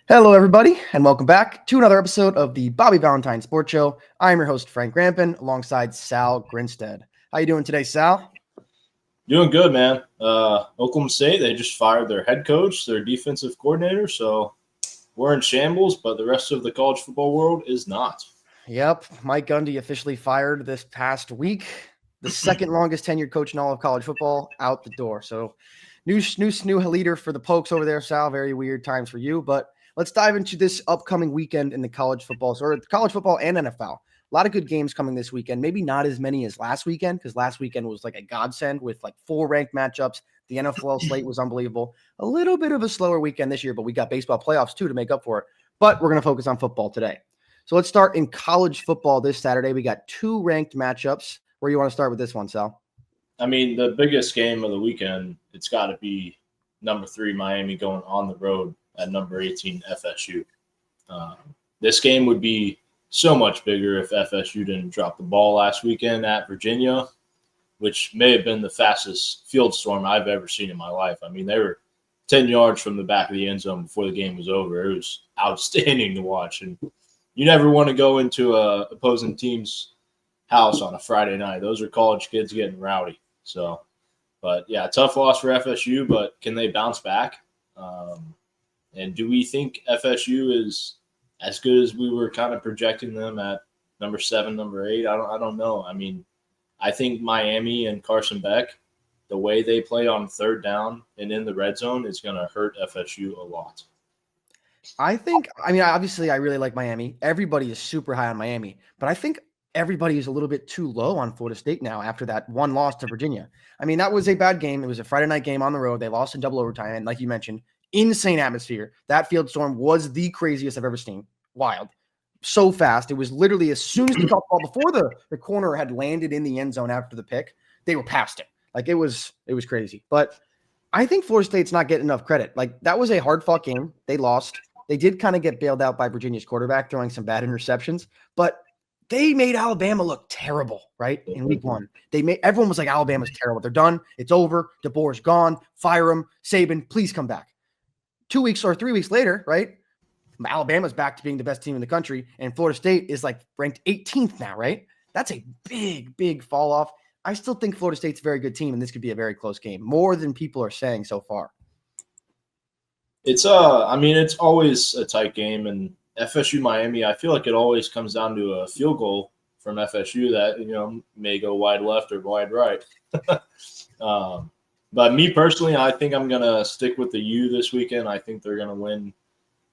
Hello, everybody, and welcome back to another episode of the Bobby Valentine Sports Show. I'm your host, Frank Rampin, alongside Sal Grinstead. How you doing today, Sal? Doing good, man. Oklahoma State, they just fired their head coach, their defensive coordinator, so we're in shambles, but the rest of the college football world is not. Yep, Mike Gundy officially fired this past week. The second longest tenured coach in all of college football out the door. So, new leader for the Pokes over there, Sal. Very weird times for you, but let's dive into this upcoming weekend in the college football, or college football and NFL. A lot of good games coming this weekend. Maybe not as many as last weekend, because last weekend was like a godsend with like 4 ranked matchups. The NFL slate was unbelievable. A little bit of a slower weekend this year, but we got baseball playoffs too to make up for it. But we're going to focus on football today. So let's start in college football this Saturday. We got 2 ranked matchups. Where you want to start with this one, Sal? I mean, the biggest game of the weekend, it's got to be number 3 Miami going on the road at number 18 FSU. This game would be so much bigger if FSU didn't drop the ball last weekend at Virginia, which may have been the fastest field storm I've ever seen in my life. I mean, they were 10 yards from the back of the end zone before the game was over. It was outstanding to watch. And you never want to go into a opposing team's house on a Friday night. Those are college kids getting rowdy. So, but yeah, tough loss for FSU, but can they bounce back? And do we think FSU is as good as we were kind of projecting them at number 7, number 8? I don't know. I mean, I think Miami and Carson Beck, the way they play on third down and in the red zone is going to hurt FSU a lot. Obviously, I really like Miami. Everybody is super high on Miami, but I think everybody is a little bit too low on Florida State now after that one loss to Virginia. I mean, that was a bad game. It was a Friday night game on the road. They lost in double overtime. And like you mentioned, insane atmosphere. That field storm was the craziest I've ever seen. Wild. So fast. It was literally as soon as the ball, before the corner had landed in the end zone after the pick, they were past it. Like it was crazy. But I think Florida State's not getting enough credit. Like that was a hard fought game. They lost. They did kind of get bailed out by Virginia's quarterback throwing some bad interceptions, but they made Alabama look terrible, right? In week 1. Everyone was like, Alabama's terrible. They're done. It's over. DeBoer's gone. Fire him. Saban, please come back. 2 weeks or 3 weeks later, right? Alabama's back to being the best team in the country, and Florida State is like ranked 18th now, right? That's a big, big fall off. I still think Florida State's a very good team, and this could be a very close game, more than people are saying so far. It's it's always a tight game, and FSU Miami, I feel like it always comes down to a field goal from FSU that may go wide left or wide right. But me personally, I think I'm gonna stick with the U this weekend. I think they're gonna win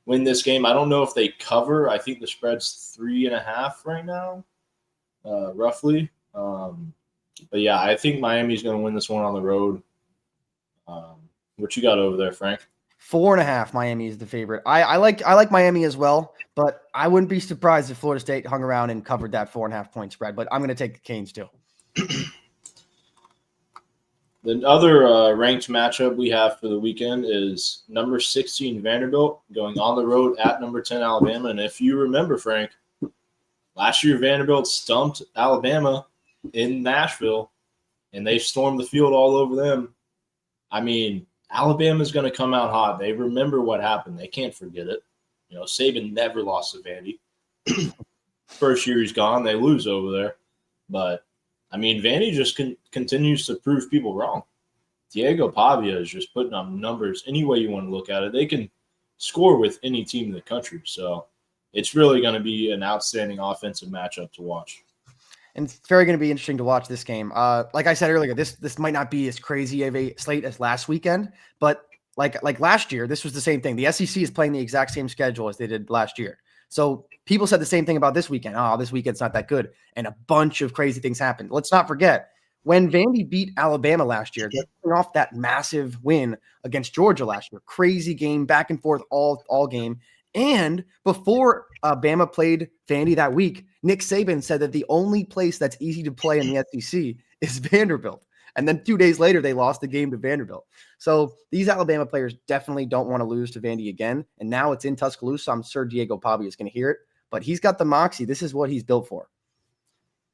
this game. I don't know if they cover. I think the spread's 3.5 right now, roughly. But yeah, I think Miami's gonna win this one on the road. What you got over there, Frank? 4.5. Miami is the favorite. I like Miami as well, but I wouldn't be surprised if Florida State hung around and covered that 4.5 point spread. But I'm going to take the Canes too. The other ranked matchup we have for the weekend is number 16 Vanderbilt going on the road at number 10 Alabama. And if you remember, Frank, last year Vanderbilt stumped Alabama in Nashville, and they stormed the field all over them. I mean, Alabama's going to come out hot. They remember what happened. They can't forget it. Saban never lost to Vandy. First year he's gone, they lose over there. But, I mean, Vandy just continues to prove people wrong. Diego Pavia is just putting up numbers any way you want to look at it. They can score with any team in the country. So it's really going to be an outstanding offensive matchup to watch. And it's very going to be interesting to watch this game. Like I said earlier, this might not be as crazy of a slate as last weekend, but like last year, this was the same thing. The SEC is playing the exact same schedule as they did last year. So people said the same thing about this weekend. Oh, this weekend's not that good. And a bunch of crazy things happened. Let's not forget, when Vandy beat Alabama last year, they're coming off that massive win against Georgia last year. Crazy game, back and forth all game. And before Bama played Vandy that week, Nick Saban said that the only place that's easy to play in the SEC is Vanderbilt. And then 2 days later, they lost the game to Vanderbilt. So these Alabama players definitely don't want to lose to Vandy again. And now it's in Tuscaloosa. I'm sure Diego Pavia is going to hear it. But he's got the moxie. This is what he's built for.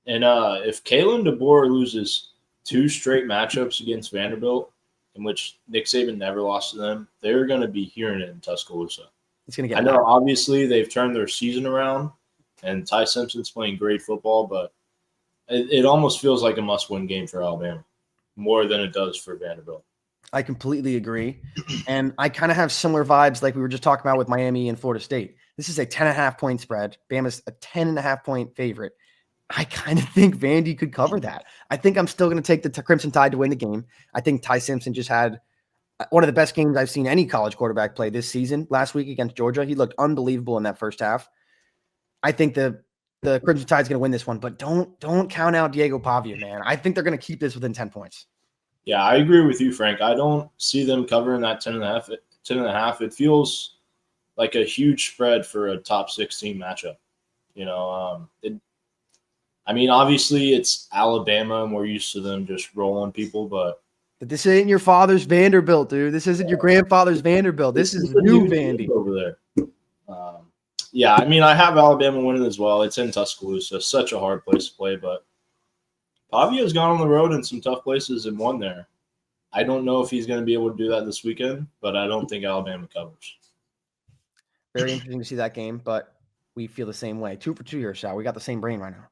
And if Kalen DeBoer loses 2 straight matchups against Vanderbilt, in which Nick Saban never lost to them, they're going to be hearing it in Tuscaloosa. It's going to I get know obviously they've turned their season around, and Ty Simpson's playing great football, but it almost feels like a must-win game for Alabama more than it does for Vanderbilt. I completely agree. And I kind of have similar vibes like we were just talking about with Miami and Florida State. This is a 10.5-point spread. Bama's a 10.5-point favorite. I kind of think Vandy could cover that. I think I'm still going to take the Crimson Tide to win the game. I think Ty Simpson just had one of the best games I've seen any college quarterback play this season. Last week against Georgia, he looked unbelievable in that first half. I think the Crimson Tide's going to win this one, but don't count out Diego Pavia, man. I think they're going to keep this within 10 points. Yeah, I agree with you, Frank. I don't see them covering that 10.5. It feels like a huge spread for a top 16 matchup. Obviously it's Alabama and we're used to them just rolling people, but this ain't your father's Vanderbilt, dude. This isn't your grandfather's Vanderbilt. This is new Vandy over there. I have Alabama winning as well. It's in Tuscaloosa, such a hard place to play, but Pavia's gone on the road in some tough places and won there. I don't know if he's going to be able to do that this weekend, but I don't think Alabama covers. Very interesting to see that game, but we feel the same way. 2 for 2 here, Sal. We got the same brain right now.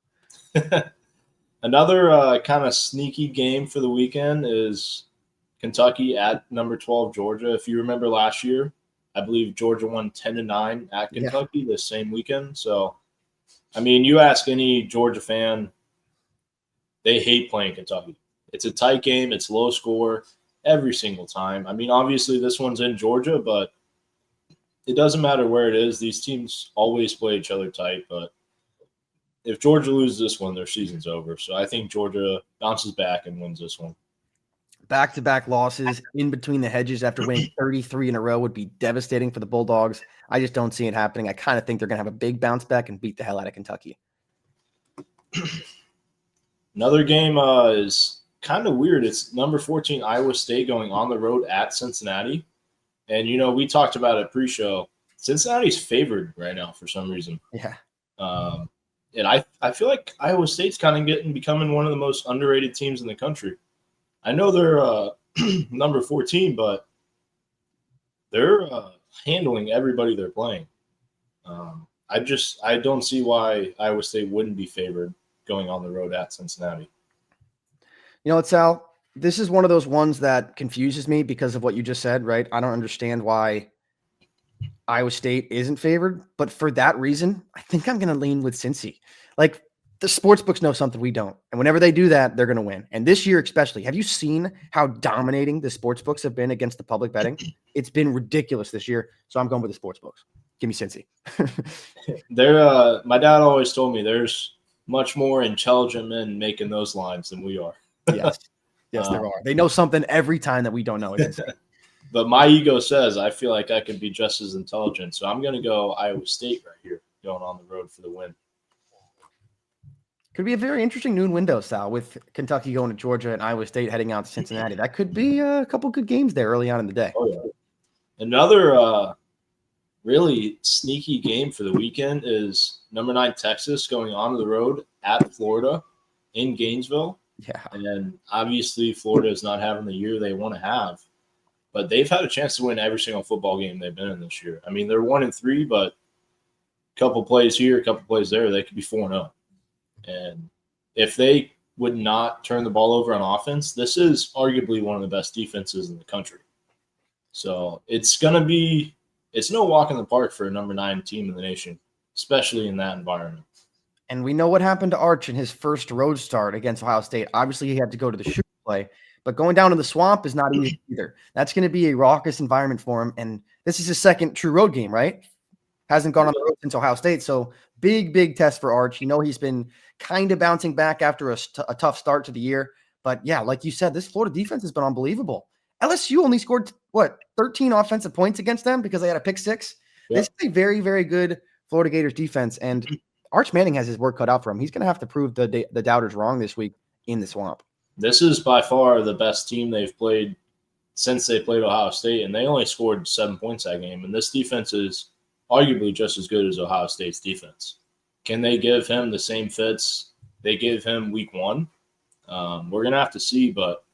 Another kind of sneaky game for the weekend is Kentucky at number 12 Georgia. If you remember last year, I believe Georgia won 10-9 at Kentucky this same weekend. So, you ask any Georgia fan, they hate playing Kentucky. It's a tight game. It's low score every single time. Obviously this one's in Georgia, but it doesn't matter where it is. These teams always play each other tight, but if Georgia loses this one, their season's over. So I think Georgia bounces back and wins this one. Back-to-back losses in between the hedges after winning 33 in a row would be devastating for the Bulldogs. I just don't see it happening. I kind of think they're going to have a big bounce back and beat the hell out of Kentucky. Another game is kind of weird. It's number 14 Iowa State going on the road at Cincinnati. And, we talked about it pre-show. Cincinnati's favored right now for some reason. Yeah. And I feel like Iowa State's kind of becoming one of the most underrated teams in the country. I know they're number 14, but they're handling everybody they're playing. I don't see why Iowa State wouldn't be favored going on the road at Cincinnati. You know what, Sal? This is one of those ones that confuses me because of what you just said, right? I don't understand why Iowa State isn't favored, but for that reason, I think I'm going to lean with Cincy. Like, the sports books know something we don't. And whenever they do that, they're going to win. And this year especially, have you seen how dominating the sports books have been against the public betting? It's been ridiculous this year. So I'm going with the sports books. Give me Cincy. My dad always told me there's much more intelligent men making those lines than we are. Yes, there are. They know something every time that we don't know. It's insane. But my ego says I feel like I could be just as intelligent. So I'm going to go Iowa State right here, going on the road for the win. Could be a very interesting noon window, Sal, with Kentucky going to Georgia and Iowa State heading out to Cincinnati. That could be a couple good games there early on in the day. Oh, yeah. Another really sneaky game for the weekend is number 9 Texas going on the road at Florida in Gainesville. Yeah. And obviously Florida is not having the year they want to have, but they've had a chance to win every single football game they've been in this year. They're 1-3, but a couple plays here, a couple plays there, they could be 4-0. And if they would not turn the ball over on offense, this is arguably one of the best defenses in the country. So it's no walk in the park for a number 9 team in the nation, especially in that environment. And we know what happened to Arch in his first road start against Ohio State. Obviously, he had to go to the shoot play, but going down to the swamp is not easy either. That's going to be a raucous environment for him. And this is his second true road game, right? Hasn't gone on the road since Ohio State. So big test for Arch. He's been kind of bouncing back after a tough start to the year. But yeah, like you said, this Florida defense has been unbelievable. LSU only scored, 13 offensive points against them because they had a pick 6. Yeah. This is a very, very good Florida Gators defense. And Arch Manning has his work cut out for him. He's going to have to prove the doubters wrong this week in the swamp. This is by far the best team they've played since they played Ohio State, and they only scored 7 points that game. And this defense is arguably just as good as Ohio State's defense. Can they give him the same fits they gave him week 1? We're going to have to see, but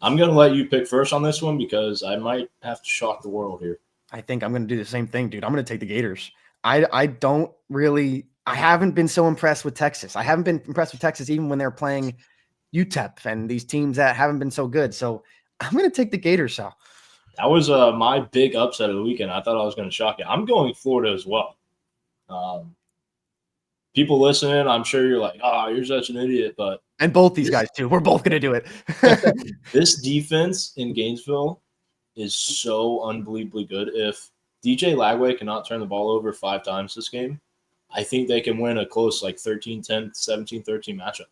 I'm going to let you pick first on this one because I might have to shock the world here. I think I'm going to do the same thing, dude. I'm going to take the Gators. I haven't been so impressed with Texas. I haven't been impressed with Texas even when they're playing UTEP and these teams that haven't been so good. So I'm going to take the Gators, Sal. That was my big upset of the weekend. I thought I was going to shock you. I'm going Florida as well. People listening, I'm sure you're like, you're such an idiot. But and both these guys, too. We're both going to do it. This defense in Gainesville is so unbelievably good. If DJ Lagway cannot turn the ball over 5 times this game, I think they can win a close like 13-10, 17-13 matchup.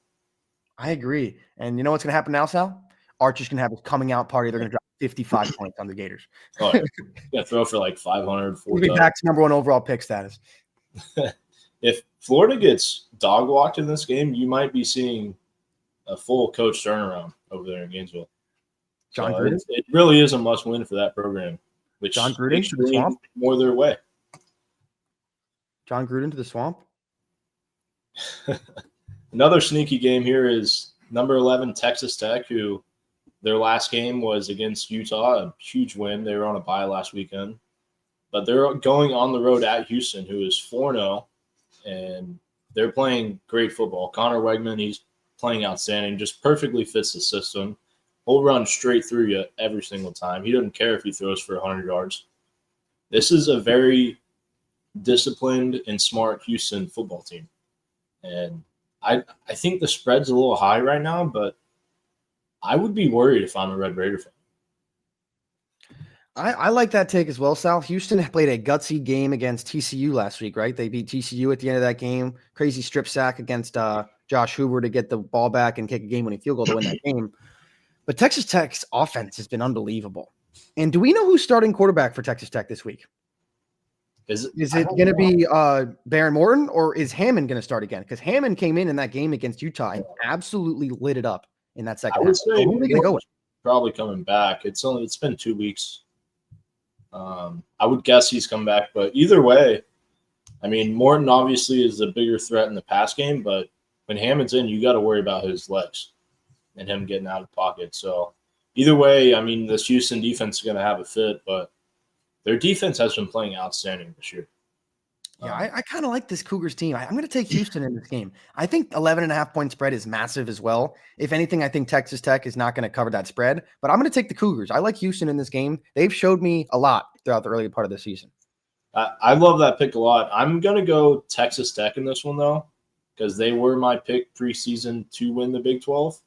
I agree. And you know what's going to happen now, Sal? Archer's going to have his coming out party. They're going to drop 55 points on the Gators. Oh, yeah. Yeah, throw for like 500. He'll be back to number 1 overall pick status. If Florida gets dog walked in this game, you might be seeing a full coach turnaround over there in Gainesville. John Gruden? It really is a must win for that program, which John Gruden to the swamp? More their way. John Gruden to the swamp? Another sneaky game here is number 11 Texas Tech, who their last game was against Utah, a huge win. They were on a bye last weekend. But they're going on the road at Houston, who is 4-0, and they're playing great football. Connor Wegman, he's playing outstanding, just perfectly fits the system. He'll run straight through you every single time. He doesn't care if he throws for 100 yards. This is a very disciplined and smart Houston football team. And I think the spread's a little high right now, but I would be worried if I'm a Red Raider fan. I like that take as well, Sal. Houston played a gutsy game against TCU last week, right? They beat TCU at the end of that game. Crazy strip sack against Josh Hoover to get the ball back and kick a game-winning field goal to win that game. But Texas Tech's offense has been unbelievable. And do we know who's starting quarterback for Texas Tech this week? Is it going to be Baron Morton, or is Hammond going to start again? Because Hammond came in that game against Utah and absolutely lit it up in that second half. Would say who are they going to go with? Probably coming back. It's been 2 weeks. I would guess he's come back, but either way, I mean, Morton obviously is the bigger threat in the pass game, but when Hammond's in, you got to worry about his legs and him getting out of pocket. So either way, I mean, this Houston defense is going to have a fit, but their defense has been playing outstanding this year. Yeah, I kind of like this Cougars team. I'm going to take Houston in this game. I think 11.5-point spread is massive as well. If anything, I think Texas Tech is not going to cover that spread, but I'm going to take the Cougars. I like Houston in this game. They've showed me a lot throughout the early part of the season. I love that pick a lot. I'm going to go Texas Tech in this one, though, because they were my pick preseason to win the Big 12.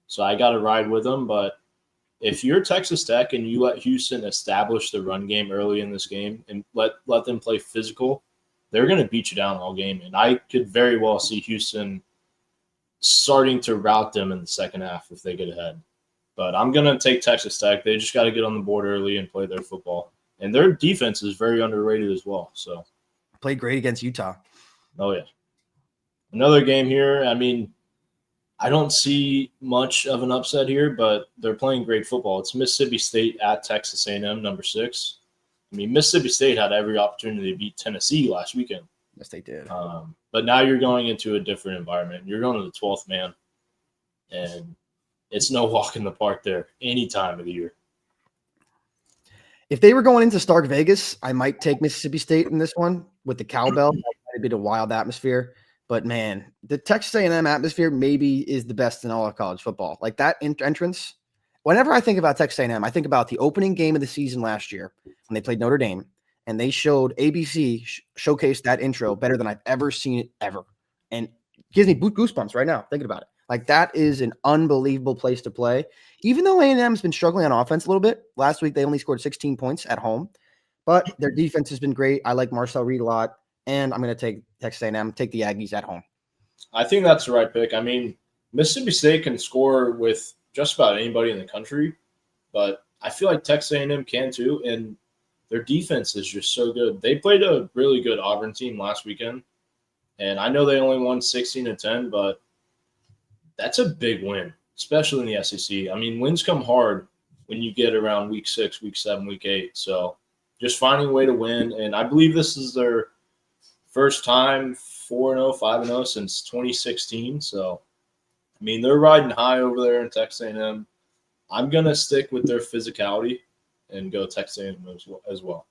So I got to ride with them. But if you're Texas Tech and you let Houston establish the run game early in this game and let them play physical, they're going to beat you down all game. And I could very well see Houston starting to rout them in the second half if they get ahead. But I'm going to take Texas Tech. They just got to get on the board early and play their football. And their defense is very underrated as well. So played great against Utah. Oh, yeah. Another game here. I mean, I don't see much of an upset here, but they're playing great football. It's Mississippi State at Texas A&M, number 6. I mean, Mississippi State had every opportunity to beat Tennessee last weekend. Yes, they did. But now you're going into a different environment. You're going to the 12th man, and it's no walk in the park there any time of the year. If they were going into Stark Vegas, I might take Mississippi State in this one with the cowbell. That might be a wild atmosphere. But, man, the Texas A&M atmosphere maybe is the best in all of college football. Like that entrance, whenever I think about Texas A&M, I think about the opening game of the season last year when they played Notre Dame, and they showed ABC showcased that intro better than I've ever seen it ever. And it gives me goosebumps right now thinking about it. Like that is an unbelievable place to play. Even though A&M's been struggling on offense a little bit, last week they only scored 16 points at home, but their defense has been great. I like Marcel Reed a lot, and I'm going to take Texas A&M, take the Aggies at home. I think that's the right pick. I mean, Mississippi State can score with just about anybody in the country, but I feel like Texas A&M can too, and their defense is just so good. They played a really good Auburn team last weekend, and I know they only won 16-10, but that's a big win, especially in the SEC. I mean, wins come hard when you get around week 6, week 7, week 8. So just finding a way to win, and I believe this is their first time 4-0, 5-0 since 2016. So, I mean, they're riding high over there in Texas A&M. I'm going to stick with their physicality and go Texas A&M as well.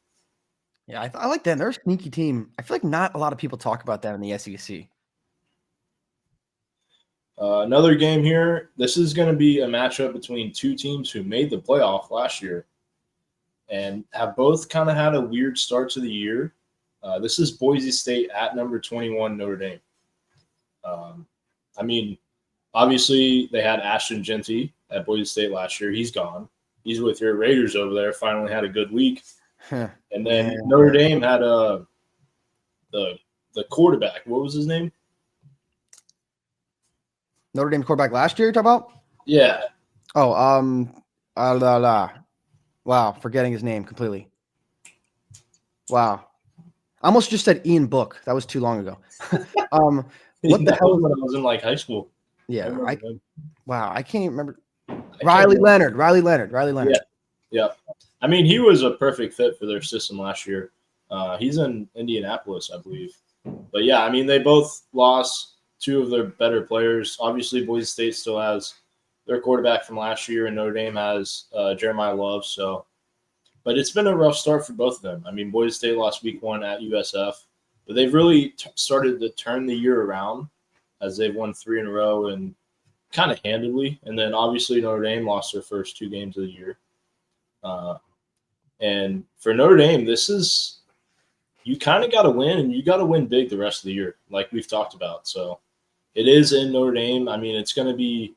Yeah, I like them. They're a sneaky team. I feel like not a lot of people talk about that in the SEC. Another game here. This is going to be a matchup between two teams who made the playoff last year and have both kind of had a weird start to the year. This is Boise State at number 21 Notre Dame. Um, I mean, obviously they had Ashton Genty at Boise State last year. He's gone. He's with your Raiders over there. Finally had a good week. And then Notre Dame had the quarterback. What was his name? Notre Dame quarterback last year, you're talking about? Yeah. Oh, wow, forgetting his name completely. Wow. I almost just said Ian Book. That was too long ago. What the hell? When I was in like high school. Yeah. I can't even remember. Riley Leonard. Yeah. Yeah. I mean, he was a perfect fit for their system last year. He's in Indianapolis, I believe. But yeah, I mean, they both lost two of their better players. Obviously, Boise State still has their quarterback from last year, and Notre Dame has Jeremiah Love. So, but it's been a rough start for both of them. I mean, Boise State lost week 1 at USF, but they've really started to turn the year around as they've won 3 in a row and kind of handedly. And then obviously Notre Dame lost their first 2 games of the year. And for Notre Dame, this is you kind of got to win, and you got to win big the rest of the year, like we've talked about. So it is in Notre Dame. I mean, it's going to be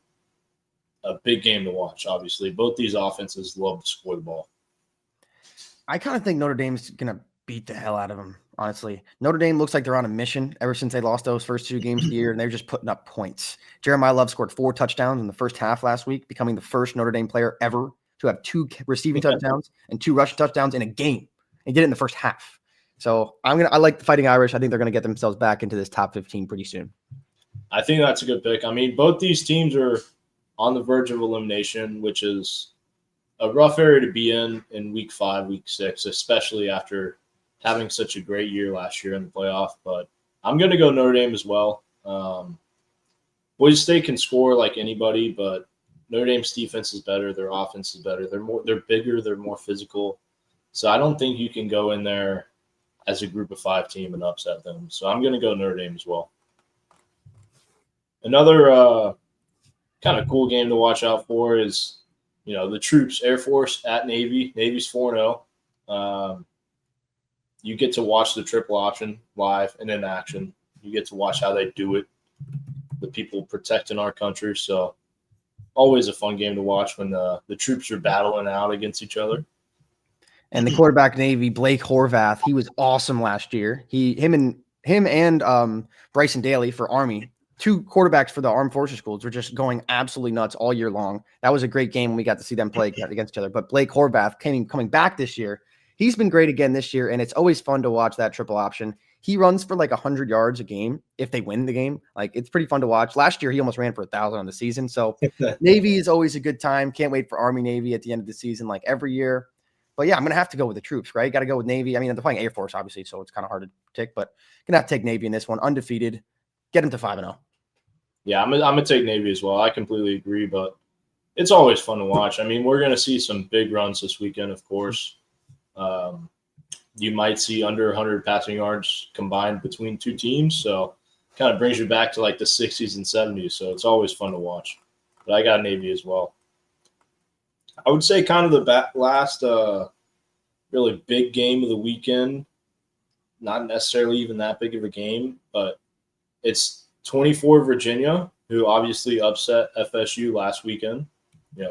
a big game to watch, obviously. Both these offenses love to score the ball. I kind of think Notre Dame's going to beat the hell out of them, honestly. Notre Dame looks like they're on a mission ever since they lost those first 2 games of the year, and they're just putting up points. Jeremiah Love scored 4 touchdowns in the first half last week, becoming the first Notre Dame player ever to have 2 receiving touchdowns and 2 rushing touchdowns in a game. He did it in the first half. So I like the Fighting Irish. I think they're going to get themselves back into this top 15 pretty soon. I think that's a good pick. I mean, both these teams are on the verge of elimination, which is a rough area to be in week 5, week 6, especially after having such a great year last year in the playoff. But I'm going to go Notre Dame as well. Boise State can score like anybody, but Notre Dame's defense is better. Their offense is better. They're bigger. They're more physical. So I don't think you can go in there as a group of 5 team and upset them. So I'm going to go Notre Dame as well. Another kind of cool game to watch out for is, the troops, Air Force at Navy. Navy's 4-0. You get to watch the triple option live and in action. You get to watch how they do it, the people protecting our country. So always a fun game to watch when the troops are battling out against each other. And the quarterback Navy, Blake Horvath, he was awesome last year. Him and Bryson Daly for Army, 2 quarterbacks for the Armed Forces schools, were just going absolutely nuts all year long. That was a great game when we got to see them play against each other. But Blake Horvath coming back this year. He's been great again this year, and it's always fun to watch that triple option. He runs for like 100 yards a game if they win the game. Like, it's pretty fun to watch. Last year, he almost ran for 1,000 on the season. So Navy is always a good time. Can't wait for Army Navy at the end of the season, like every year. But yeah, I'm going to have to go with the troops, right? Got to go with Navy. I mean, they're playing Air Force, obviously, so it's kind of hard to pick, but going to have to take Navy in this one. Undefeated. Get them to 5-0. Yeah, I'm going to take Navy as well. I completely agree, but it's always fun to watch. I mean, we're going to see some big runs this weekend, of course. You might see under 100 passing yards combined between 2 teams, so kind of brings you back to like the 60s and 70s, so it's always fun to watch. But I got Navy as well. I would say kind of the last really big game of the weekend, not necessarily even that big of a game, but it's 24 Virginia, who obviously upset FSU last weekend.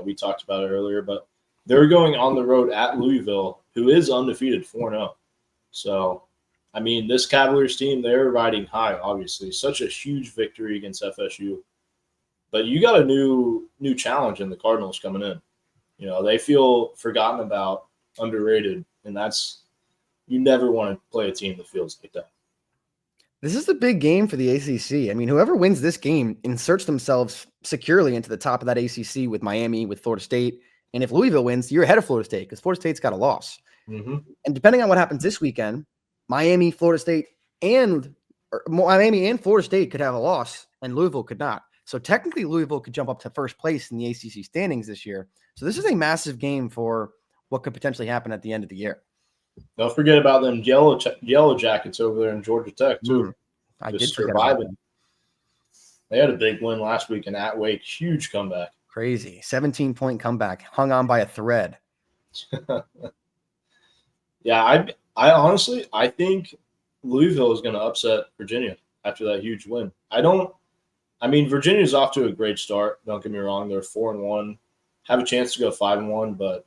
We talked about it earlier, but they're going on the road at Louisville, who is undefeated 4-0. So, I mean, this Cavaliers team, they're riding high, obviously. Such a huge victory against FSU. But you got a new challenge in the Cardinals coming in. They feel forgotten about, underrated, and you never want to play a team that feels like that. This is the big game for the ACC. I mean, whoever wins this game inserts themselves securely into the top of that ACC with Miami, with Florida State. And if Louisville wins, you're ahead of Florida State because Florida State's got a loss. Mm-hmm. And depending on what happens this weekend, Miami, Florida State, and Florida State could have a loss, and Louisville could not. So technically, Louisville could jump up to first place in the ACC standings this year. So this is a massive game for what could potentially happen at the end of the year. Don't forget about them yellow jackets over there in Georgia Tech too. I Just did forget about surviving. them. They had a big win last week in at Wake. Huge comeback. Crazy. 17-point comeback. Hung on by a thread. Yeah, I honestly I think Louisville is going to upset Virginia after that huge win. I mean, Virginia's off to a great start. Don't get me wrong; they're 4-1, have a chance to go 5-1. But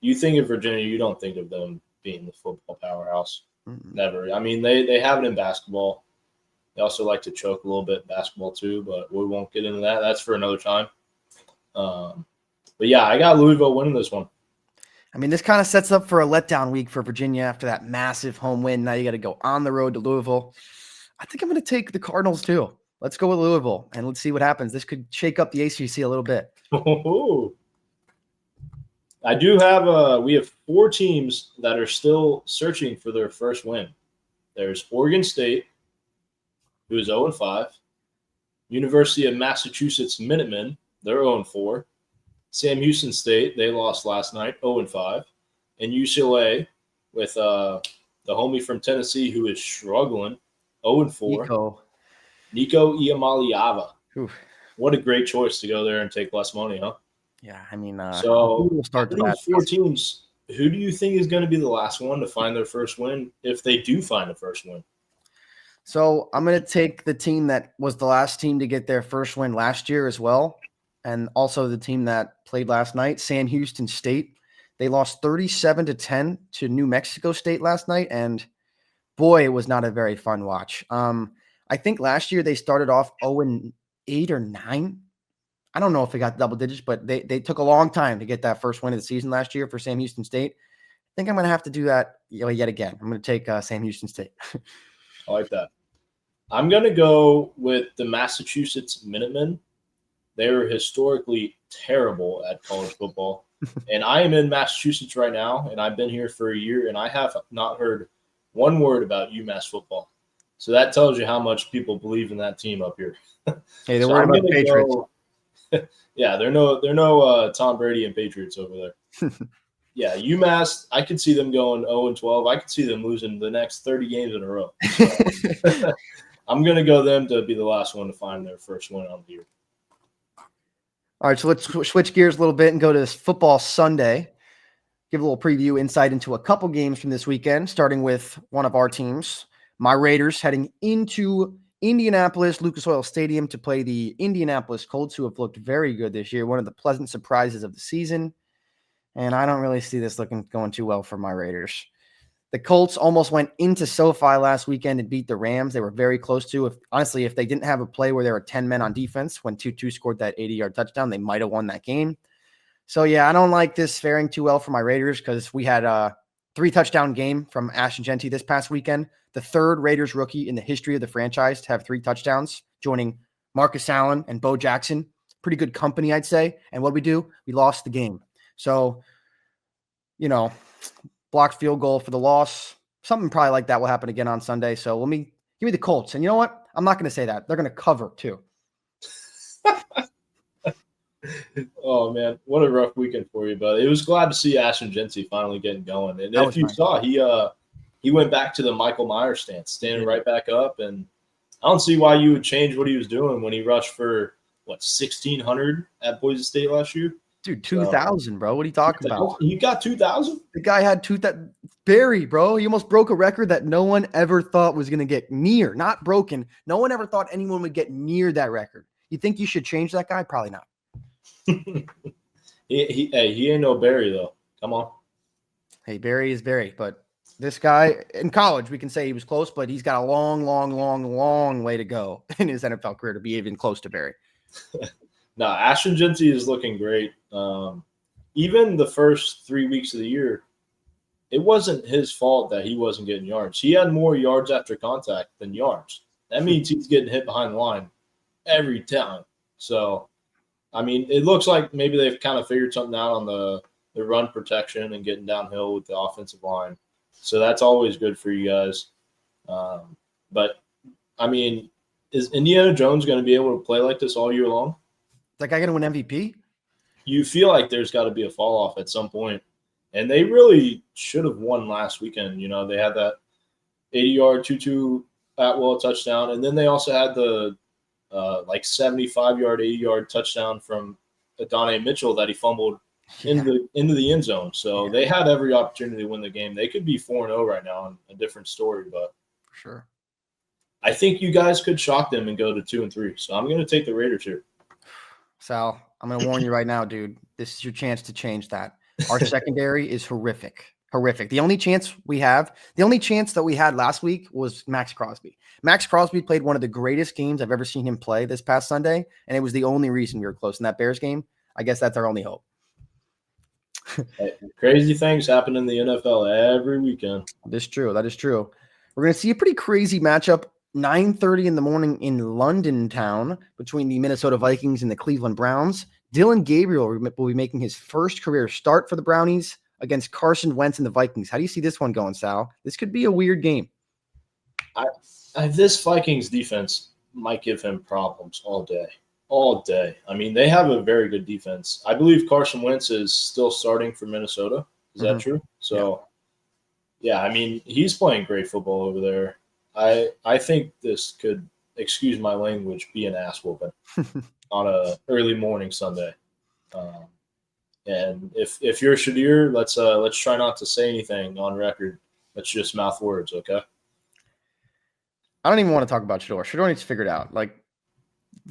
you think of Virginia, you don't think of them being the football powerhouse. Mm-mm. Never. I mean, they have it in basketball. They also like to choke a little bit in basketball too, but we won't get into that. That's for another time. But yeah, I got Louisville winning this one. I mean, this kind of sets up for a letdown week for Virginia after that massive home win. Now you got to go on the road to Louisville. I think I'm going to take the Cardinals too. Let's go with Louisville and let's see what happens. This could shake up the ACC a little bit. I do have we have 4 teams that are still searching for their first win. There's Oregon State, who is 0-5. University of Massachusetts Minutemen, they're 0-4. Sam Houston State, they lost last night, 0-5. And UCLA with the homie from Tennessee who is struggling, 0-4. Nico Iamaleava. What a great choice to go there and take less money, huh? Yeah, I mean, so we'll start to these 4 teams, who do you think is going to be the last one to find their first win if they do find a first win? So I'm going to take the team that was the last team to get their first win last year as well, and also the team that played last night, Sam Houston State. They lost 37-10 to New Mexico State last night, and boy, it was not a very fun watch. I think last year they started off 0-8 or 9. I don't know if they got double digits, but they took a long time to get that first win of the season last year for Sam Houston State. I think I'm going to have to do that yet again. I'm going to take Sam Houston State. I like that. I'm going to go with the Massachusetts Minutemen. They were historically terrible at college football. And I am in Massachusetts right now, and I've been here for a year, and I have not heard one word about UMass football. So that tells you how much people believe in that team up here. Hey, they're worried about the Patriots. Yeah, they're no Tom Brady and Patriots over there. Yeah, UMass, I could see them going 0-12. I could see them losing the next 30 games in a row. So, I'm going to go them to be the last one to find their first win on the year. All right, so let's switch gears a little bit and go to this football Sunday. Give a little preview insight into a couple games from this weekend, starting with one of our teams, my Raiders, heading into Indianapolis, Lucas Oil Stadium to play the Indianapolis Colts, who have looked very good this year, one of the pleasant surprises of the season. And I don't really see this going too well for my Raiders. The Colts almost went into SoFi last weekend and beat the Rams. They were very close to. If they didn't have a play where there were 10 men on defense, when 2-2 scored that 80-yard touchdown, they might have won that game. So, yeah, I don't like this faring too well for my Raiders because we had a 3-touchdown game from Ashton Jeanty this past weekend. The third Raiders rookie in the history of the franchise to have 3 touchdowns, joining Marcus Allen and Bo Jackson. Pretty good company, I'd say. And what we do? We lost the game. So, blocked field goal for the loss. Something probably like that will happen again on Sunday. So give me the Colts. And you know what? I'm not going to say that. They're going to cover too. Oh, man. What a rough weekend for you, but it was glad to see Ashton Jeanty finally getting going. And if you saw, he went back to the Michael Myers stance, standing right back up. And I don't see why you would change what he was doing when he rushed for, 1,600 at Boise State last year? Dude, 2,000, bro. What are you talking about? You got 2,000? The guy had 2,000. Barry, bro. He almost broke a record that no one ever thought was going to get near. Not broken. No one ever thought anyone would get near that record. You think you should change that guy? Probably not. He ain't no Barry, though. Come on. Hey, Barry is Barry. But this guy, in college, we can say he was close, but he's got a long, long, long, long way to go in his NFL career to be even close to Barry. No, Ashton Jeanty is looking great. Even the first 3 weeks of the year, it wasn't his fault that he wasn't getting yards. He had more yards after contact than yards. That means he's getting hit behind the line every time. So, I mean, it looks like maybe they've kind of figured something out on the run protection and getting downhill with the offensive line. So that's always good for you guys. But, I mean, is Indiana Jones going to be able to play like this all year long? Is that guy going to win MVP? You feel like there's got to be a fall off at some point. And they really should have won last weekend. You know, they had that 80-yard Tutu Atwell touchdown, and then they also had the 75-yard, 80-yard touchdown from Adonai Mitchell that he fumbled into the end zone. So they had every opportunity to win the game. They could be 4-0 right now, and a different story. But For sure. I think you guys could shock them and go to 2-3. So I'm going to take the Raiders here. Sal, I'm going to warn you right now, dude. This is your chance to change that. Our secondary is horrific. Horrific. The only chance that we had last week was Max Crosby. Max Crosby played one of the greatest games I've ever seen him play this past Sunday, and it was the only reason we were close in that Bears game. I guess that's our only hope. Hey, crazy things happen in the NFL every weekend. That is true. That is true. We're going to see a pretty crazy matchup 9:30 in the morning in London town between the Minnesota Vikings and the Cleveland Browns. Dylan Gabriel will be making his first career start for the Brownies against Carson Wentz and the Vikings. How do you see this one going, Sal? This could be a weird game. This Vikings defense might give him problems all day. All day. I mean, they have a very good defense. I believe Carson Wentz is still starting for Minnesota. Is that true? So, yeah, I mean, he's playing great football over there. I think this could, excuse my language, be an ass whooping on a early morning Sunday. And if you're Shadir, let's try not to say anything on record. Let's just mouth words, okay? I don't even want to talk about Shador. Shador needs to figure it out. Like,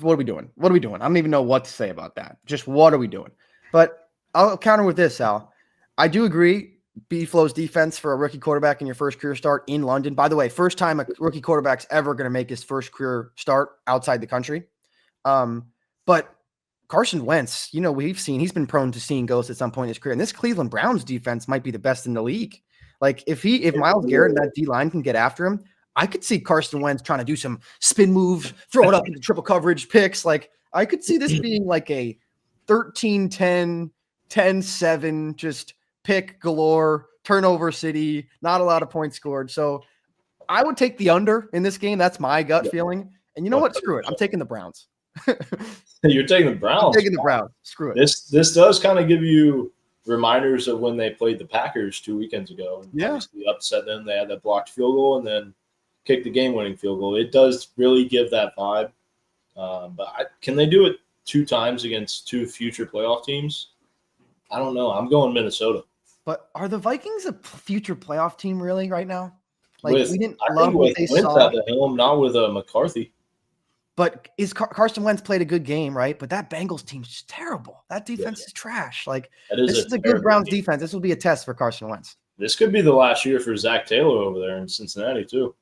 what are we doing? What are we doing? I don't even know what to say about that. Just what are we doing? But I'll counter with this, Al. I do agree. B-Flow's defense for a rookie quarterback in your first career start in London. By the way, first time a rookie quarterback's ever going to make his first career start outside the country. But Carson Wentz, you know, we've seen he's been prone to seeing ghosts at some point in his career. And this Cleveland Browns defense might be the best in the league. Like if Myles Garrett and that D-line can get after him, I could see Carson Wentz trying to do some spin moves, throw it up into triple coverage picks. Like I could see this being like a 13-10, 10-7, just pick galore, turnover city, not a lot of points scored. So I would take the under in this game. That's my gut feeling. And you know what? Screw it. I'm taking the Browns. You're taking the Browns. I'm taking the Browns. Screw it. This does kind of give you reminders of when they played the Packers 2 weekends ago. Yeah. Obviously upset them. They had that blocked field goal and then kicked the game-winning field goal. It does really give that vibe. Can they do it 2 times against 2 future playoff teams? I don't know. I'm going Minnesota. But are the Vikings a future playoff team really right now? Like We didn't love what they Wentz saw. at the helm, not with McCarthy. But Carson Wentz played a good game, right? But that Bengals team's just terrible. That defense is trash. Like this is a good Browns defense. This will be a test for Carson Wentz. This could be the last year for Zach Taylor over there in Cincinnati too.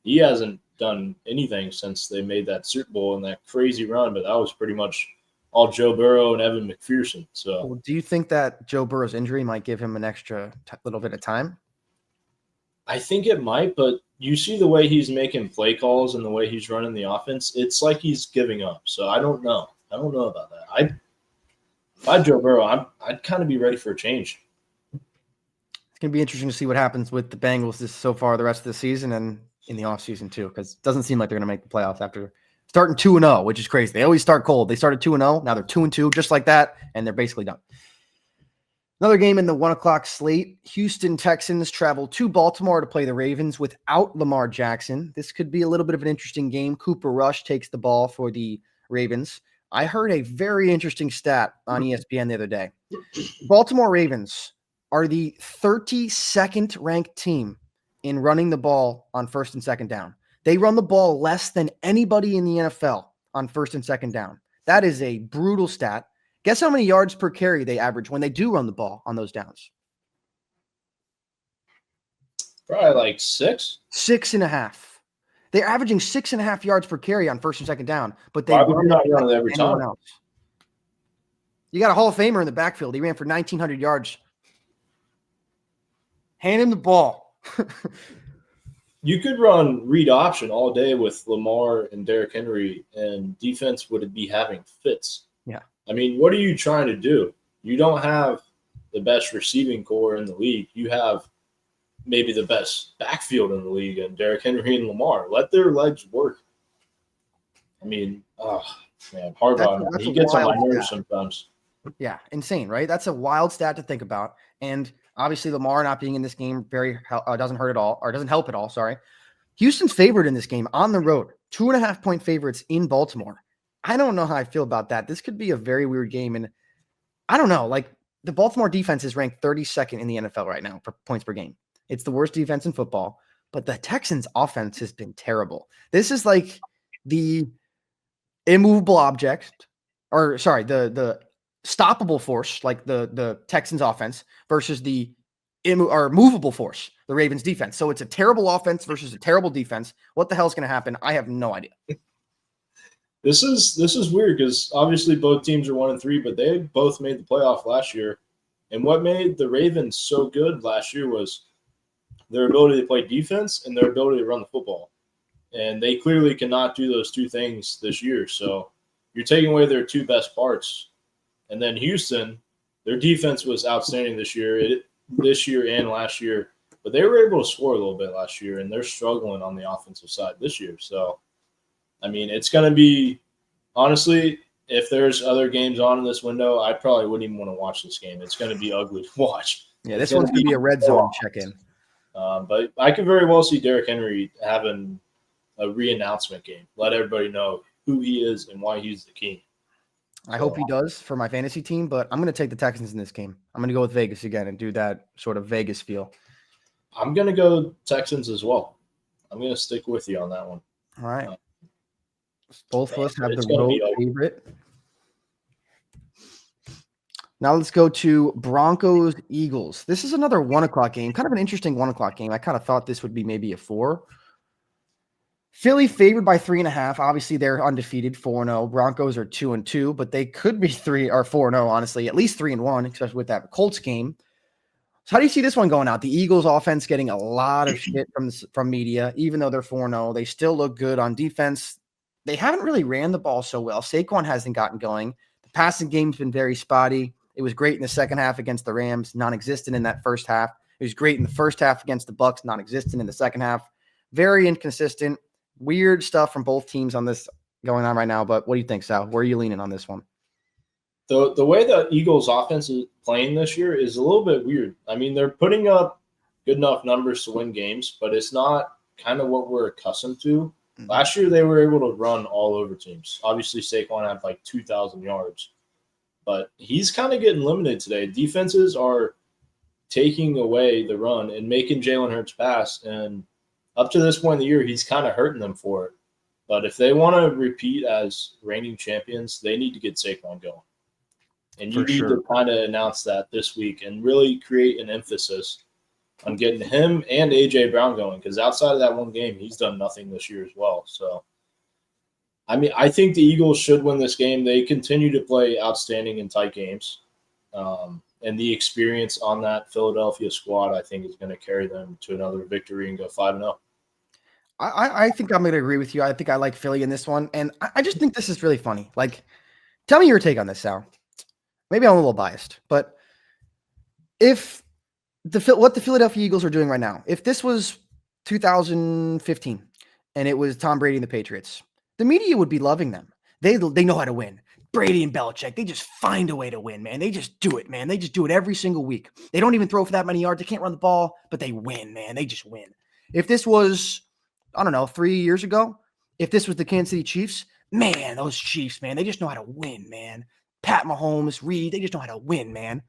He hasn't done anything since they made that Super Bowl and that crazy run, but that was pretty much all Joe Burrow and Evan McPherson. So, well, do you think that Joe Burrow's injury might give him an extra little bit of time? I think it might, but you see the way he's making play calls and the way he's running the offense, it's like he's giving up. So I don't know. I don't know about that. If I'm Joe Burrow, I'd kind of be ready for a change. It's going to be interesting to see what happens with the Bengals so far the rest of the season and in the offseason too, because it doesn't seem like they're going to make the playoffs after starting 2-0, which is crazy. They always start cold. They started 2-0. Now they're 2-2, just like that, and they're basically done. Another game in the 1:00 slate. Houston Texans travel to Baltimore to play the Ravens without Lamar Jackson. This could be a little bit of an interesting game. Cooper Rush takes the ball for the Ravens. I heard a very interesting stat on ESPN the other day. Baltimore Ravens are the 32nd ranked team in running the ball on first and second down. They run the ball less than anybody in the NFL on first and second down. That is a brutal stat. Guess how many yards per carry they average when they do run the ball on those downs? Probably like 6. 6.5. They're averaging 6.5 yards per carry on first and second down, but they Why would you not run it every time? Else. You got a Hall of Famer in the backfield. He ran for 1,900 yards. Hand him the ball. You could run read option all day with Lamar and Derrick Henry, and defense would be having fits. Yeah. I mean, what are you trying to do? You don't have the best receiving core in the league. You have maybe the best backfield in the league, and Derrick Henry and Lamar. Let their legs work. I mean, Harbaugh, he gets on my nerves sometimes. Yeah, insane, right? That's a wild stat to think about. And obviously Lamar not being in this game doesn't hurt at all, or doesn't help at all. Sorry. Houston's favored in this game on the road, 2.5-point favorites in Baltimore. I don't know how I feel about that. This could be a very weird game. And I don't know, like the Baltimore defense is ranked 32nd in the NFL right now for points per game. It's the worst defense in football, but the Texans offense has been terrible. This is like the immovable object, or sorry, the stoppable force, like the Texans offense versus the movable force, the Ravens defense. So it's a terrible offense versus a terrible defense. What the hell is going to happen? I have no idea. This is weird because obviously both teams are 1-3, but they both made the playoff last year. And what made the Ravens so good last year was their ability to play defense and their ability to run the football. And they clearly cannot do those two things this year. So you're taking away their two best parts. And then Houston, their defense was outstanding this year and last year. But they were able to score a little bit last year, and they're struggling on the offensive side this year. So, I mean, it's going to be – honestly, if there's other games on in this window, I probably wouldn't even want to watch this game. It's going to be ugly to watch. Yeah, this one's going to be a red zone check-in. But I could very well see Derrick Henry having a re-announcement game. Let everybody know who he is and why he's the king. I hope he does for my fantasy team, but I'm going to take the Texans in this game. I'm going to go with Vegas again and do that sort of Vegas feel. I'm going to go Texans as well. I'm going to stick with you on that one. All right. Both of us have the road favorite. Now let's go to Broncos-Eagles. This is another 1 o'clock game, kind of an interesting 1 o'clock game. I kind of thought this would be maybe a 4. Philly favored by 3.5. Obviously, they're undefeated, 4-0. Broncos are 2-2, but they could be 3 or 4-0, honestly, at least 3-1, especially with that Colts game. So how do you see this one going out? The Eagles offense getting a lot of shit from media, even though they're 4-0. They still look good on defense. They haven't really ran the ball so well. Saquon hasn't gotten going. The passing game's been very spotty. It was great in the second half against the Rams, non-existent in that first half. It was great in the first half against the Bucs, non-existent in the second half. Very inconsistent. Weird stuff from both teams on this going on right now. But what do you think, Sal? Where are you leaning on this one? The way the Eagles offense is playing this year is a little bit weird. I mean, they're putting up good enough numbers to win games, but it's not kind of what we're accustomed to. Mm-hmm. Last year, they were able to run all over teams. Obviously, Saquon had like 2,000 yards, but he's kind of getting limited today. Defenses are taking away the run and making Jalen Hurts pass, and up to this point in the year, he's kind of hurting them for it. But if they want to repeat as reigning champions, they need to get Saquon going. And you need to kind of announce that this week and really create an emphasis on getting him and A.J. Brown going, because outside of that one game, he's done nothing this year as well. So, I mean, I think the Eagles should win this game. They continue to play outstanding in tight games. And the experience on that Philadelphia squad, I think, is going to carry them to another victory and go 5-0. I think I'm going to agree with you. I think I like Philly in this one. And I just think this is really funny. Like, tell me your take on this, Sal. Maybe I'm a little biased, but if what the Philadelphia Eagles are doing right now, if this was 2015 and it was Tom Brady and the Patriots, the media would be loving them. They know how to win. Brady and Belichick, they just find a way to win, man. They just do it, man. They just do it every single week. They don't even throw for that many yards. They can't run the ball, but they win, man. They just win. If this was, I don't know, 3 years ago, if this was the Kansas City Chiefs, man, those Chiefs, man, they just know how to win, man. Pat Mahomes, Reed, they just know how to win, man.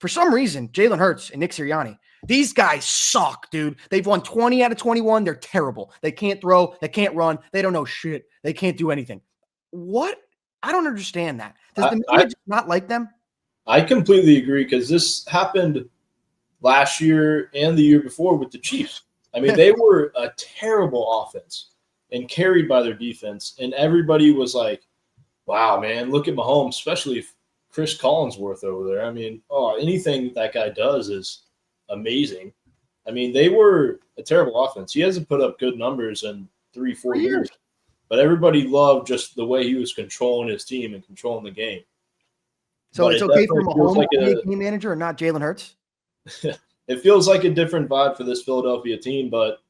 For some reason, Jalen Hurts and Nick Sirianni, these guys suck, dude. They've won 20 out of 21. They're terrible. They can't throw. They can't run. They don't know shit. They can't do anything. What? I don't understand that. Does the media just not like them? I completely agree, because this happened last year and the year before with the Chiefs. I mean, they were a terrible offense and carried by their defense, and everybody was like, wow, man, look at Mahomes, especially Chris Collinsworth over there. I mean, anything that guy does is amazing. I mean, they were a terrible offense. He hasn't put up good numbers in 3-4 years. But everybody loved just the way he was controlling his team and controlling the game. So it's okay for Mahomes to be a game manager and not Jalen Hurts? It feels like a different vibe for this Philadelphia team, but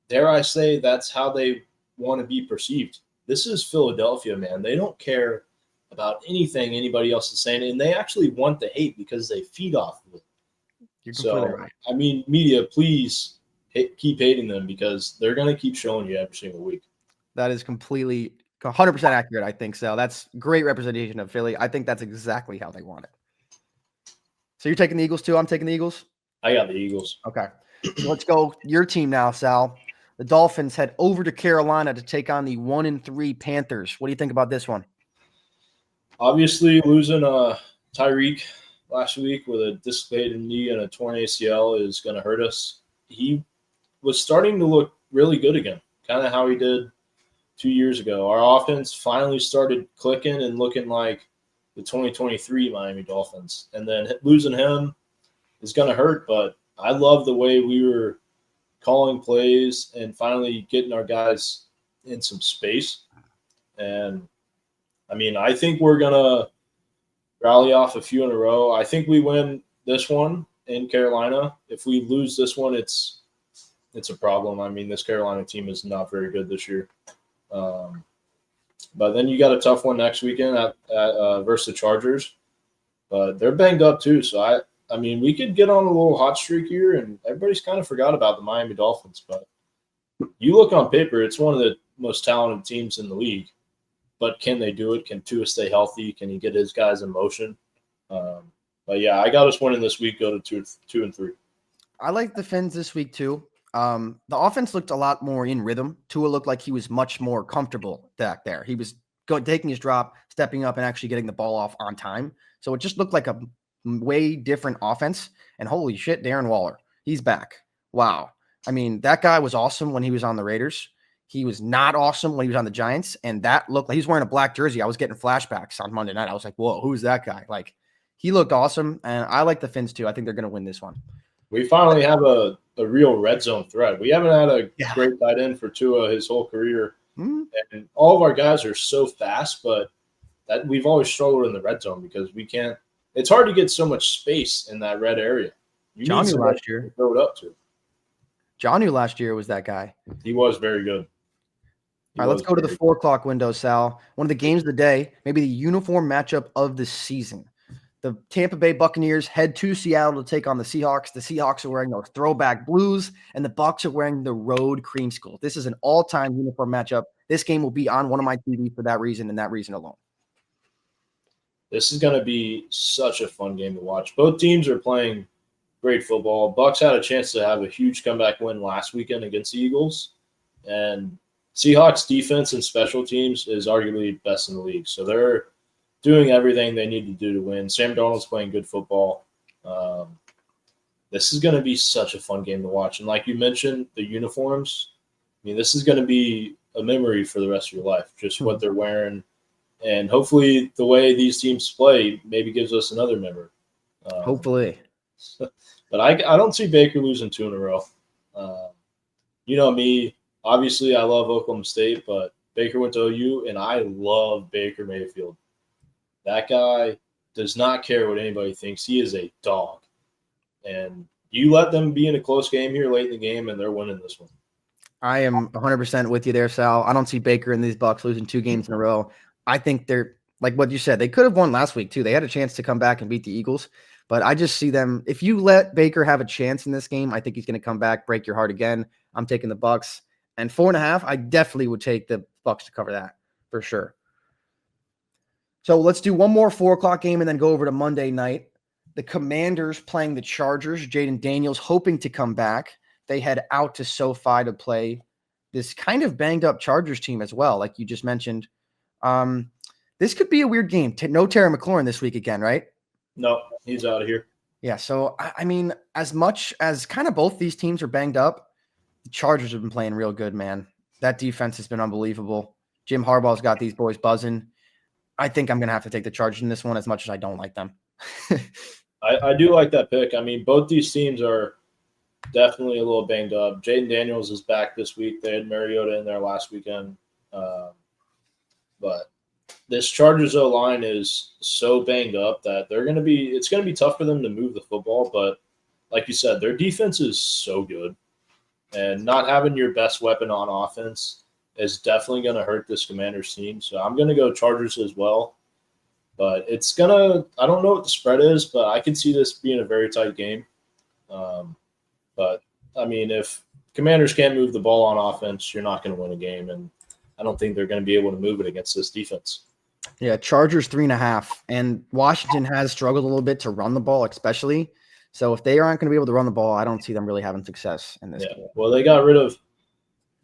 dare I say that's how they want to be perceived. This is Philadelphia, man. They don't care about anything anybody else is saying, and they actually want the hate because they feed off of it. You're completely So, right. I mean, media, please keep hating them because they're going to keep showing you every single week. That is completely 100% accurate, I think so. That's great representation of Philly. I think that's exactly how they want it. So you're taking the Eagles too? I'm taking the Eagles? I got the Eagles. Okay. So let's go your team now, Sal. The Dolphins head over to Carolina to take on the 1-3 Panthers. What do you think about this one? Obviously, losing Tyreek last week with a dislocated knee and a torn ACL is going to hurt us. He was starting to look really good again, kind of how he did 2 years ago. Our offense finally started clicking and looking like the 2023 Miami Dolphins. And then losing him is going to hurt, but I love the way we were calling plays and finally getting our guys in some space. And I mean, I think we're going to rally off a few in a row. I think we win this one in Carolina. If we lose this one, it's a problem. I mean, this Carolina team is not very good this year. But then you got a tough one next weekend versus the Chargers. But they're banged up too. So I mean, we could get on a little hot streak here, and everybody's kind of forgot about the Miami Dolphins. But you look on paper, it's one of the most talented teams in the league. But can they do it? Can Tua stay healthy? Can he get his guys in motion? But yeah, I got us winning this week. Go to 2-3. I like the Fins this week too. The offense looked a lot more in rhythm. Tua looked like he was much more comfortable back there. He was taking his drop, stepping up, and actually getting the ball off on time. So it just looked like a way different offense. And holy shit, Darren Waller, he's back. Wow. I mean, that guy was awesome when he was on the Raiders. He was not awesome when he was on the Giants. And that looked like he was wearing a black jersey. I was getting flashbacks on Monday night. I was like, whoa, who's that guy? Like, he looked awesome. And I like the Fins too. I think they're going to win this one. We finally have a real red zone threat. We haven't had a great tight end for Tua his whole career. Mm-hmm. And all of our guys are so fast, but that we've always struggled in the red zone because we can't. It's hard to get so much space in that red area. You Johnny need last year. to throw it up to. Johnny last year was that guy. He was very good. All right, let's go to the 4 o'clock window, Sal. One of the games of the day, maybe the uniform matchup of the season. The Tampa Bay Buccaneers head to Seattle to take on the Seahawks. The Seahawks are wearing those throwback blues, and the Bucs are wearing the road cream school. This is an all-time uniform matchup. This game will be on one of my TV for that reason and that reason alone. This is going to be such a fun game to watch. Both teams are playing great football. Bucs had a chance to have a huge comeback win last weekend against the Eagles, and Seahawks defense and special teams is arguably best in the league. So they're doing everything they need to do to win. Sam Darnold's playing good football. This is going to be such a fun game to watch. And like you mentioned, the uniforms, I mean, this is going to be a memory for the rest of your life, just what they're wearing. And hopefully the way these teams play maybe gives us another memory. Hopefully. But I don't see Baker losing 2 in a row. You know me. Obviously, I love Oklahoma State, but Baker went to OU, and I love Baker Mayfield. That guy does not care what anybody thinks. He is a dog. And you let them be in a close game here late in the game, and they're winning this one. I am 100% with you there, Sal. I don't see Baker and these Bucs losing 2 games in a row. I think they're, like what you said, they could have won last week too. They had a chance to come back and beat the Eagles. But I just see them, if you let Baker have a chance in this game, I think he's going to come back, break your heart again. I'm taking the Bucs. And 4.5, I definitely would take the Bucs to cover that for sure. So let's do one more 4 o'clock game and then go over to Monday night. The Commanders playing the Chargers. Jaden Daniels hoping to come back. They head out to SoFi to play this kind of banged up Chargers team as well, like you just mentioned. This could be a weird game. No Terry McLaurin this week again, right? No, he's out of here. Yeah, so, I mean, as much as kind of both these teams are banged up, the Chargers have been playing real good, man. That defense has been unbelievable. Jim Harbaugh's got these boys buzzing. I think I'm going to have to take the Chargers in this one as much as I don't like them. I do like that pick. I mean, both these teams are definitely a little banged up. Jaden Daniels is back this week. They had Mariota in there last weekend. But this Chargers O-line is so banged up that it's going to be tough for them to move the football. But like you said, their defense is so good. And not having your best weapon on offense is definitely going to hurt this Commanders team. So I'm going to go Chargers as well. But I don't know what the spread is, but I can see this being a very tight game. But I mean, if Commanders can't move the ball on offense, you're not going to win a game, and I don't think they're going to be able to move it against this defense. Yeah, Chargers 3.5, and Washington has struggled a little bit to run the ball, especially. So if they aren't going to be able to run the ball, I don't see them really having success in this game. Well, they got rid of,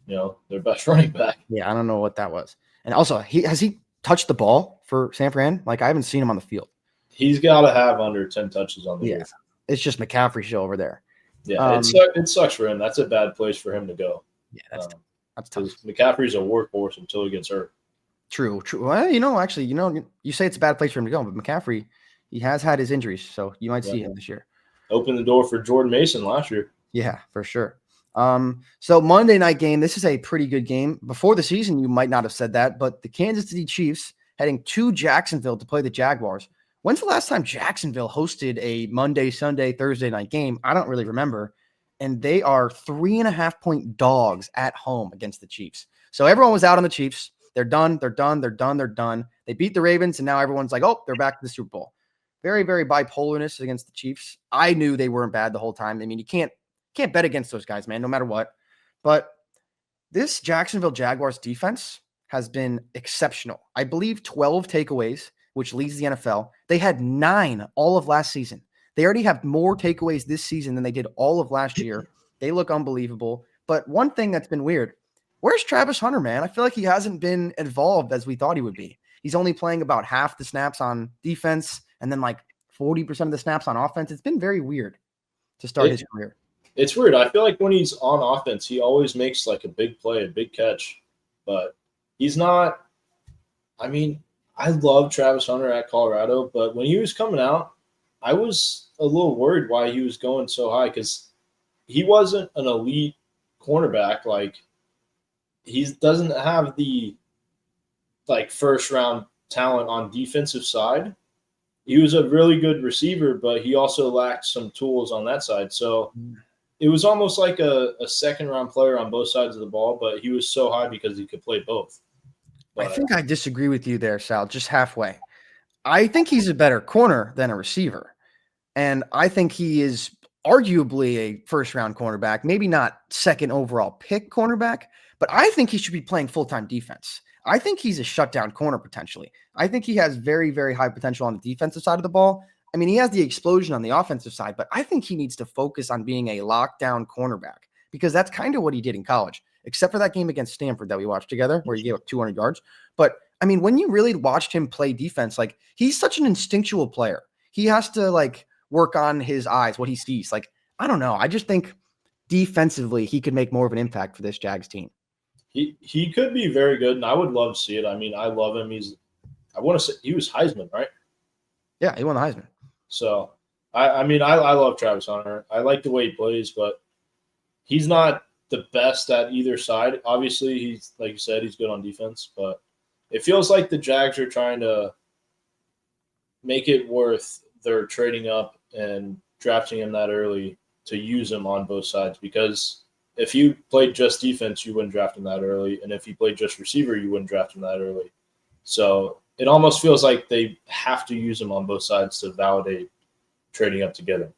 their best running back. Yeah, I don't know what that was. And also, has he touched the ball for San Fran? Like, I haven't seen him on the field. He's got to have under 10 touches on the year. It's just McCaffrey show over there. Yeah, it sucks for him. That's a bad place for him to go. Yeah, that's tough. McCaffrey's a workhorse until he gets hurt. True. Well, actually, you say it's a bad place for him to go, but McCaffrey, he has had his injuries, so you might see him this year. Opened the door for Jordan Mason last year. Yeah, for sure. So Monday night game, this is a pretty good game. Before the season, you might not have said that, but the Kansas City Chiefs heading to Jacksonville to play the Jaguars. When's the last time Jacksonville hosted a Monday, Sunday, Thursday night game? I don't really remember. And they are 3.5-point dogs at home against the Chiefs. So everyone was out on the Chiefs. They're done. They beat the Ravens, and now everyone's like, oh, they're back to the Super Bowl. Very, very bipolarness against the Chiefs. I knew they weren't bad the whole time. I mean, you can't bet against those guys, man, no matter what. But this Jacksonville Jaguars defense has been exceptional. I believe 12 takeaways, which leads the NFL. They had 9 all of last season. They already have more takeaways this season than they did all of last year. They look unbelievable. But one thing that's been weird, where's Travis Hunter, man? I feel like he hasn't been involved as we thought he would be. He's only playing about half the snaps on defense and then like 40% of the snaps on offense. It's been very weird to start his career. It's weird. I feel like when he's on offense, he always makes like a big play, a big catch, but he's not. I mean, I love Travis Hunter at Colorado, but when he was coming out, I was a little worried why he was going so high because he wasn't an elite cornerback. Like, he doesn't have the first round talent on defensive side. He was a really good receiver, but he also lacked some tools on that side. So it was almost like a second round player on both sides of the ball, but he was so high because he could play both. But I think I disagree with you there, Sal, just halfway. I think he's a better corner than a receiver. And I think he is arguably a first-round cornerback, maybe not second overall pick cornerback, but I think he should be playing full-time defense. I think he's a shutdown corner potentially. I think he has very, very high potential on the defensive side of the ball. I mean, he has the explosion on the offensive side, but I think he needs to focus on being a lockdown cornerback because that's kind of what he did in college, except for that game against Stanford that we watched together where he gave up 200 yards. But, I mean, when you really watched him play defense, like, he's such an instinctual player. He has to, work on his eyes, what he sees. I don't know. I just think defensively he could make more of an impact for this Jags team. He could be very good, and I would love to see it. I mean, I love him. I want to say he was Heisman, right? Yeah, he won the Heisman. So, I love Travis Hunter. I like the way he plays, but he's not the best at either side. Obviously, he's, like you said, he's good on defense, but it feels like the Jags are trying to make it worth their trading up and drafting him that early to use him on both sides because if you played just defense, you wouldn't draft him that early. And if you played just receiver, you wouldn't draft him that early. So it almost feels like they have to use him on both sides to validate trading up together.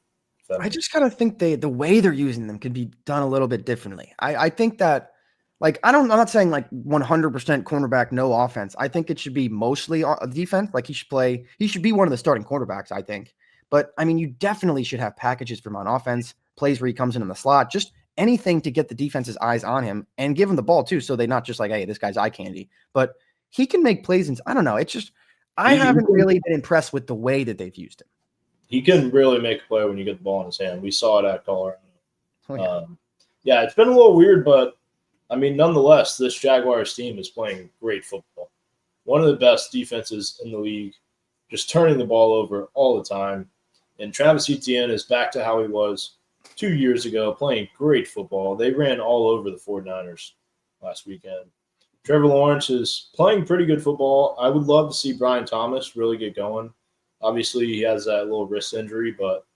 I just kind of think the way they're using them could be done a little bit differently. I think that, I'm not saying 100% cornerback, no offense. I think it should be mostly defense. He should be one of the starting quarterbacks, I think. But, I mean, you definitely should have packages from on offense, plays where he comes in the slot, just anything to get the defense's eyes on him and give him the ball too. So they're not just hey, this guy's eye candy, but he can make plays. And I don't know. It's just, I haven't really been impressed with the way that they've used him. He can really make a play when you get the ball in his hand. We saw it at Colorado. Oh, yeah. It's been a little weird, but I mean, nonetheless, this Jaguars team is playing great football. One of the best defenses in the league, just turning the ball over all the time. And Travis Etienne is back to how he was 2 years ago, playing great football. They ran all over the 49ers last weekend. Trevor Lawrence is playing pretty good football. I would love to see Brian Thomas really get going. Obviously, he has that little wrist injury, but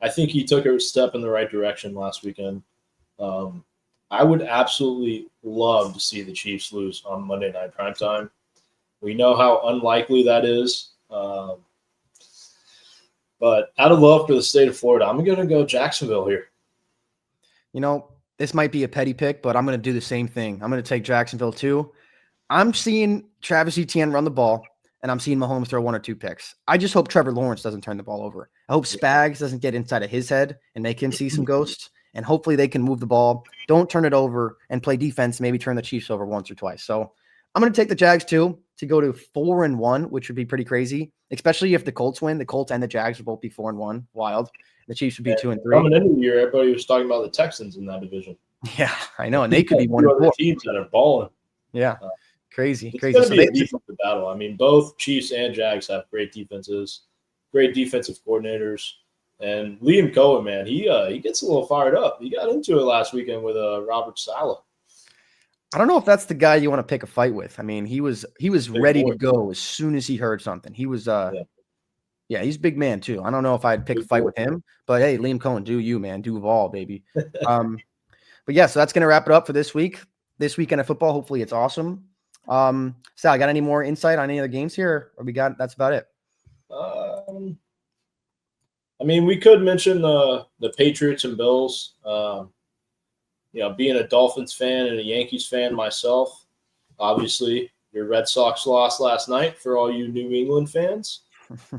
I think he took a step in the right direction last weekend. I would absolutely love to see the Chiefs lose on Monday Night Primetime. We know how unlikely that is. But out of love for the state of Florida, I'm going to go Jacksonville here. You know, this might be a petty pick, but I'm going to do the same thing. I'm going to take Jacksonville too. I'm seeing Travis Etienne run the ball, and I'm seeing Mahomes throw 1 or 2 picks. I just hope Trevor Lawrence doesn't turn the ball over. I hope Spags doesn't get inside of his head and make him see some ghosts, and hopefully they can move the ball, don't turn it over, and play defense, maybe turn the Chiefs over once or twice. So I'm going to take the Jags too to go to 4-1, which would be pretty crazy, especially if the Colts win. The Colts and the Jags will both be 4-1. Wild. The Chiefs would be 2-3. Coming into the year, everybody was talking about the Texans in that division. Yeah, I know, and they could be 1-4. Other teams that are balling. Yeah, crazy. It's going to be a defensive battle. I mean, both Chiefs and Jags have great defenses, great defensive coordinators, and Liam Cohen, man, he gets a little fired up. He got into it last weekend with Robert Saleh. I don't know if that's the guy you want to pick a fight with. I mean, he was ready to go as soon as he heard something. He was yeah, he's a big man too. I don't know if I'd pick a fight with him, but hey, Liam Cohen, do you, man. Do Vol, baby. But yeah, so that's going to wrap it up for this week. This weekend of football, hopefully it's awesome. Sal, got any more insight on any other games here? Or that's about it? I mean, we could mention the Patriots and Bills. Being a Dolphins fan and a Yankees fan myself, obviously your Red Sox lost last night for all you New England fans.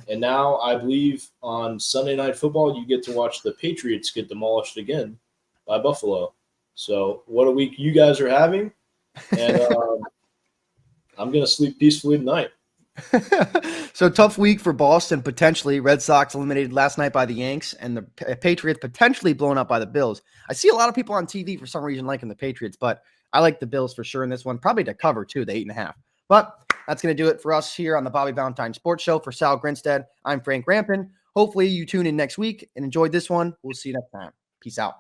And now I believe on Sunday Night Football, you get to watch the Patriots get demolished again by Buffalo. So what a week you guys are having. And I'm going to sleep peacefully tonight. So tough week for Boston, potentially. Red Sox eliminated last night by the Yanks, and the Patriots potentially blown up by the Bills. I see a lot of people on TV for some reason liking the Patriots, but I like the Bills for sure in this one, probably to cover too, the 8.5. But that's going to do it for us here on the Bobby Valentine Sports Show. For Sal Grinstead, I'm Frank Rampin. Hopefully you tune in next week and enjoyed this one. We'll see you next time. Peace out.